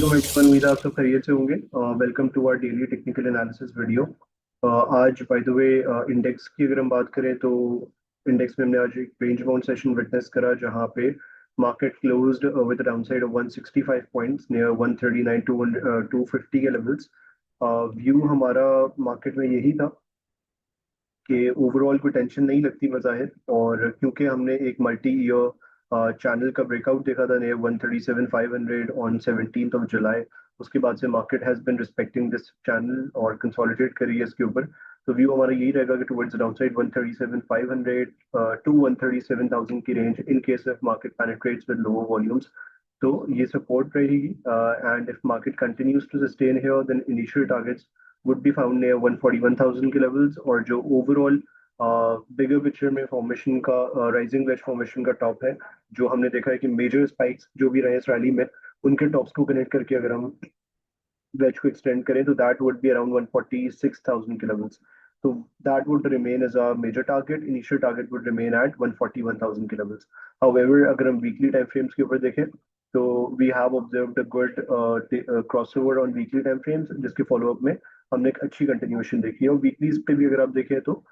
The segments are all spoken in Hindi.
वालेकुम एवरीवन, उम्मीद है आप सब खैरियत से होंगे। Welcome to our daily technical analysis video. आज बाय द वे इंडेक्स की अगर हम बात करें तो इंडेक्स में हमने आज एक रेंज बाउंड सेशन विटनेस करा जहां पे market closed with downside of 165 points near 139 to 250 के लेवल्स। व्यू हमारा मार्केट में यही था कि ओवरऑल कोई टेंशन नहीं लगती बज़ाहिर, और क्योंकि हमने एक मल्टी ईयर चैनल का ब्रेकआउट देखा था near 137,500 on 17th of July. उसके बाद से market has been respecting this channel और कंसोलिडेट करी है इसके ऊपर। तो व्यू हमारा यही रहेगा कि टुवर्ड्स डाउनसाइड 137,500 टू 137,000 की range in case of market penetrates with lower volumes. तो ये सपोर्ट रहेगी, and if market continues to sustain here then initial targets would be found near 141,000 के levels। और जो ओवरऑल बिगर पिक्चर में फॉर्मेशन का राइजिंग वेज फॉर्मेशन का टॉप है, जो हमने देखा है कि मेजर स्पाइक्स जो भी रहे इस रैली में उनके टॉप्स को कनेक्ट करके अगर हम वेज को एक्सटेंड करें तो दैट वुड बी अराउंड 146,000 के levels। तो that would remain as a major target. Initial target would remain at 141,000 के levels। हाउएवर अगर हम वीकली टाइम फ्रेम्स के ऊपर देखें तो we have observed a good crossover on weekly time frames, जिसके फॉलोअप में हमने एक अच्छी कंटिन्यूएशन देखी है। और वीकलीज पे भी अगर आप देखें तो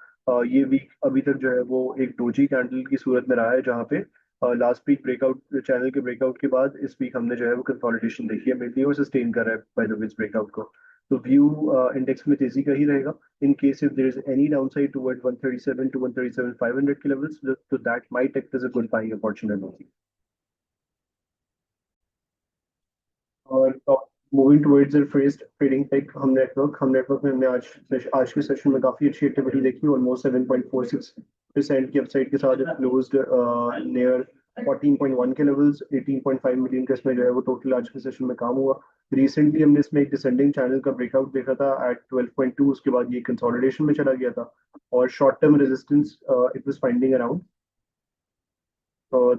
ये वीक अभी तक जो है वो एक डोजी कैंडल की सूरत में रहा है, जहाँ पे लास्ट वीक ब्रेकआउट चैनल के ब्रेकआउट के बाद इस वीक हमने जो है वो कंसोलिडेशन देखी है मेनली, और सस्टेन कर रहा है बाय द वे ब्रेकआउट को। तो व्यू इंडेक्स में तेजी का ही रहेगा in case if there is any downside toward 137 to 137,500 के लेवल्स, तो that might act as a good buying opportunity. और मूविंग टुवर्ड्स फ्रेस्ट ट्रेडिंग टेक हम नेटवर्क में हमने आज के सेशन में काफी अच्छी एक्टिविटी देखी। ऑलमोस्ट 7.46% की अपसाइड के साथ क्लोज्ड नियर 14.1 के लेवल्स। 18.5 मिलियन का इसमें जो है वो टोटल आज के सेशन में काम हुआ। रिसेंटली हमने इसमें एक डिसेंडिंग चैनल का ब्रेकआउट देखा था एट 12.2। उसके बाद ये कंसोलिडेशन में चला गया था, और short term resistance it was finding around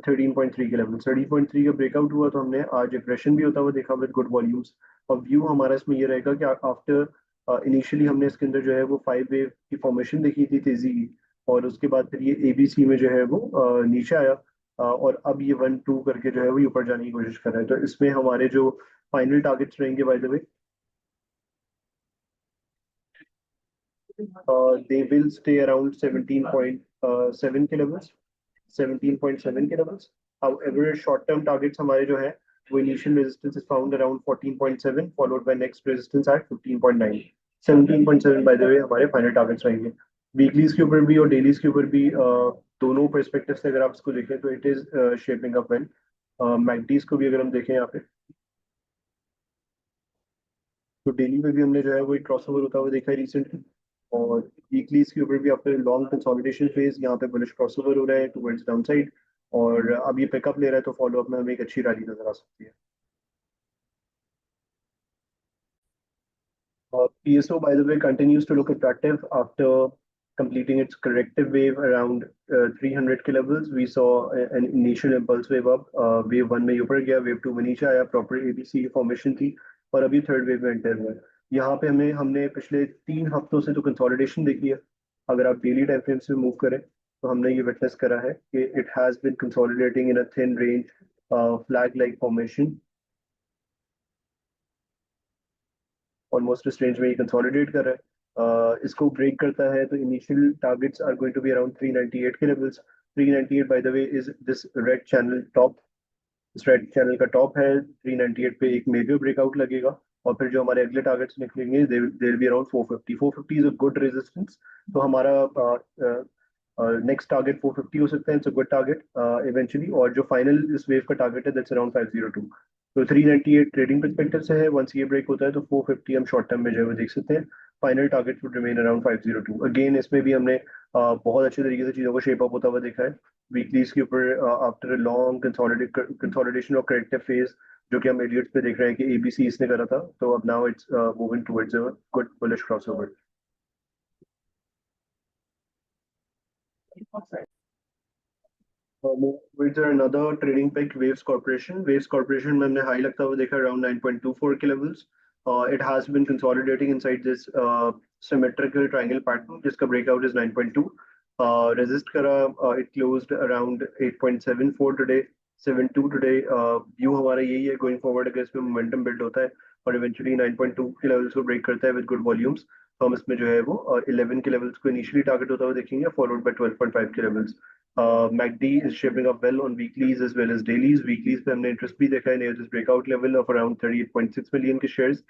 13.3 के लेवल। 13.3 का ब्रेकआउट हुआ तो हमने आज एग्रेशन भी होता हुआ देखा विद गुड वॉल्यूम्स। और व्यू हमारा इसमें ये रहेगा कि आफ्टर इनिशियली हमने इसके अंदर जो है वो 5 वेव की फॉर्मेशन देखी थी तेजी की, और उसके बाद फिर ये एबीसी में जो है वो नीचे आया, और अब ये 1-2 करके जो है वो ऊपर जाने की कोशिश कर रहा है। तो इसमें हमारे जो फाइनल टारगेट्स रहेंगे bye the way, they will stay around 17.7 के लेवल्स। 17.7 के levels। However, short-term targets हमारे जो है वो initial resistance is found around 14.7 followed by next resistance at 15.9। 17.7 by the way हमारे final targets रहेंगे। वीकलीज के ऊपर भी और डेलीज के ऊपर भी दोनों परस्पेक्टिव से अगर आप इसको देखें तो it is shaping up well. मैगडीज को भी अगर हम देखें यहाँ पे, तो डेली में भी हमने जो है वो एक क्रॉसओवर होता हुआ देखा है रिसेंटली। और वीकलीज के ऊपर भी आफ्टर लॉन्ग कंसोलिडेशन फेज यहाँ पे बुलिश क्रॉसओवर हो रहा है टुवर्ड्स डाउनसाइड, और अब ये पिकअप ले रहा है तो फॉलोअप में हमें एक अच्छी रैली नजर आ सकती है। PSO by the way continues to look attractive after completing its corrective wave around 300 के levels। We saw an initial impulse wave up। wave 1 में ऊपर गया, wave 2 में नीचे आया, प्रॉपर ABC की फॉर्मेशन थी, और अभी थर्ड वेव में एंटर हुआ है। यहाँ पे हमने पिछले 3 हफ्तों से तो कंसोलिडेशन देखी है। अगर आप डेली टाइम फ्रेम से मूव करें तो हमने ये विटनेस करा है कि it has been consolidating in a thin range flag like formation. Almost इस रेंज में ये कंसोलिडेट कर रहा है। इसको ब्रेक करता है तो initial targets are going to be around 398 के levels. 398 by the way is this red channel top. इस रेड चैनल का टॉप है। 398 पे एक मेजर ब्रेकआउट लगेगा, और फिर जो हमारे अगले टारगेट्स निकलेंगे there be around 450। 450 is a good resistance. तो हमारा नेक्स्ट टारगेट 450 हो सकता है। It's a good target eventually. और जो फाइनल इस वेव का टारगेट है दैट्स अराउंड 502। तो 398 ट्रेडिंग परस्पेक्टिव से है। वंस ये ब्रेक होता है तो 450 हम शॉर्ट टर्म में जो है वो देख सकते हैं। Final target would remain around 502। Again इसमें भी हमने बहुत अच्छे तरीके से चीज़ों को शेप अप होता हुआ देखा है वीकलीज के ऊपर आफ्टर अ लॉन्ग कंसोलिडेशन और करेक्टिव फेज, जो कि हम एडियट्स पे देख रहे हैं कि एबीसी इसने करा था। तो अब now it's moving towards a good bullish crossover. with another trading pick, Waves Corporation। Waves Corporation में हमने हाई लगता हुआ देखा around 9.24 के levels। It has been consolidating inside this symmetrical triangle pattern जिसका breakout is 9.2। Resist करा, it closed around 8.74 today। 7.2 today. View हमारा यही है गोइंग फॉरवर्ड, अगर इसमें मोमेंटम बिल्ड होता है और इवेंचुअली 9.2 के लेवल्स को ब्रेक करता है विद गुड वॉल्यूम्स, तो हम इसमें जो है वो 11 के लेवल्स को इनिशियली टारगेट होता हुआ देखेंगे, फॉलोड बाय 12.5 के levels. MACD is shaping up well on weeklies as well as dailies. Weeklies पे हमने इंटरेस्ट भी देखा है near this breakout level of around 38.6 million के shares.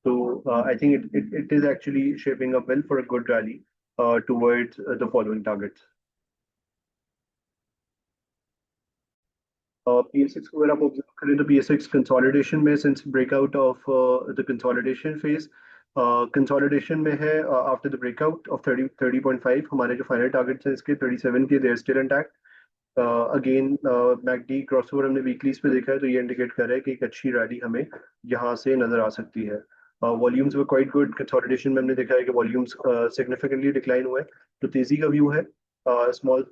So I think it is actually shaping up well for a good rally towards the following targets. PSX को अगर आप ऑब्जर्व करें तो PSX कंसोलिडेशन में, since breakout of the consolidation phase, consolidation में है आफ्टर द ब्रेकआउट ऑफ 30.5। हमारे जो फाइनल टारगेट्स हैं इसके 37 के, they're still intact. Again MACD crossover हमने वीकलीज पे देखा है, तो ये इंडिकेट कर रहा है कि एक अच्छी रैली हमें यहाँ से नजर आ सकती है। Volumes were quite good. Consolidation में हमने देखा है कि वॉल्यूम्स सिग्निफिकेंटली डिक्लाइन हुआ है, तो तेजी का व्यू है। Small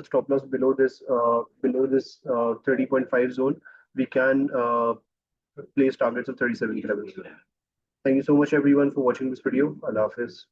stop loss below this 30.5 zone, we can place targets of 37 levels. Thank you so much everyone for watching this video. Allah Hafiz.